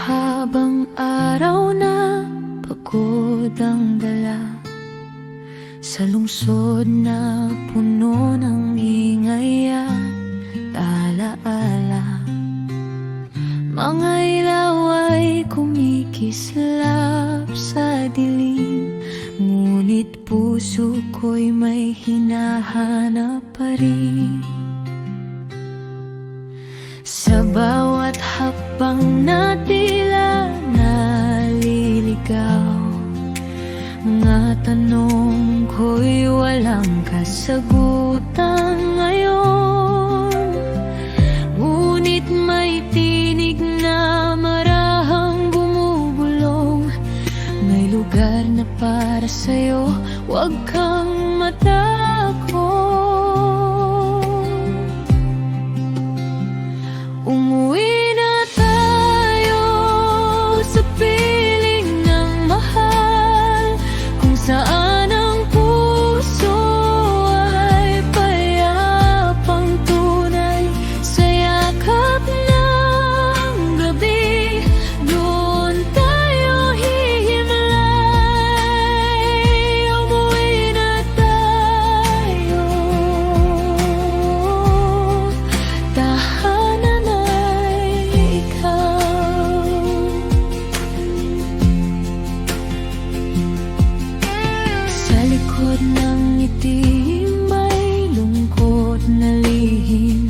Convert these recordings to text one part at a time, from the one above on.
Mahabang araw na pagod ang dala sa lungsod na puno ng ingay at alaala. Mga ilaw ay kumikislap sa dilim, ngunit puso ko'y may hinahanap pa rin. Sa bawat hakbang na tila naliligaw, mga tanong ko'y walang kasagutan ngayon. Ngunit may tinig na marahang bumubulong, may lugar na para sa'yo, huwag kang matakot. Umuwi na tayo sa piling ng mahal, kung saan ang puso ay payapang tunay. Sa yakap ng gabi, doon tayo hihimlay. Umuwi na tayo, tahanan sa likod ng ngiti, may lungkot na lihim.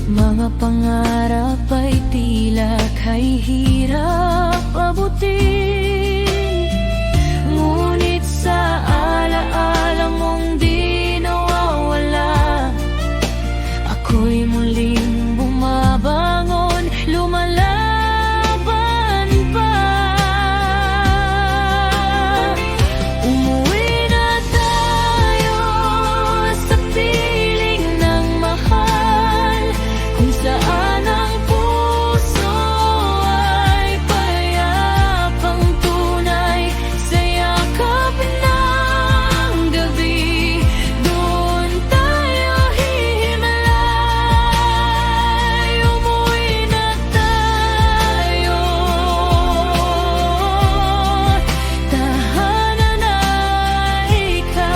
Mga pangarap ay tila kay hirap abutin, ngunit sa alaala mong di nawawala, ako'y muling bumabangon, lumalaban pa. Umuwi na tayo sa piling ng mahal, kung saan ang puso ay payapang tunay. Sa yakap ng gabi, doon tayo hihimlay. Umuwi na tayo, tahanan ay ikaw.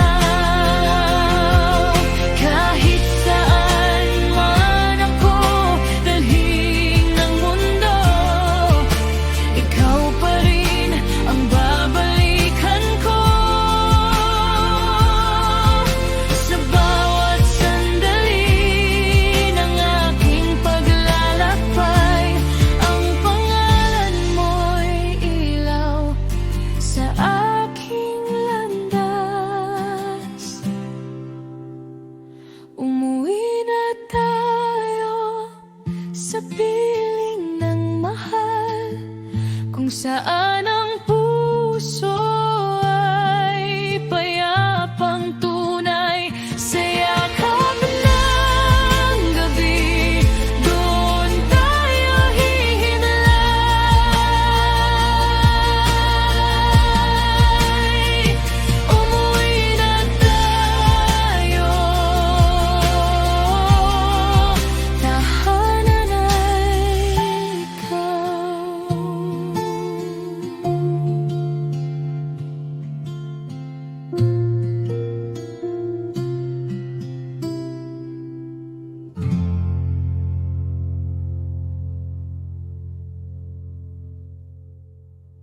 Kahit saan man ako dalhin ng mundo, ikaw pa rin ang babalikan ko. Sa bawat sandali ng aking paglalakbay, ang pangalan mo'y ilaw sa aking landas. Umuwi na tayo sa piling ng mahal, kung saan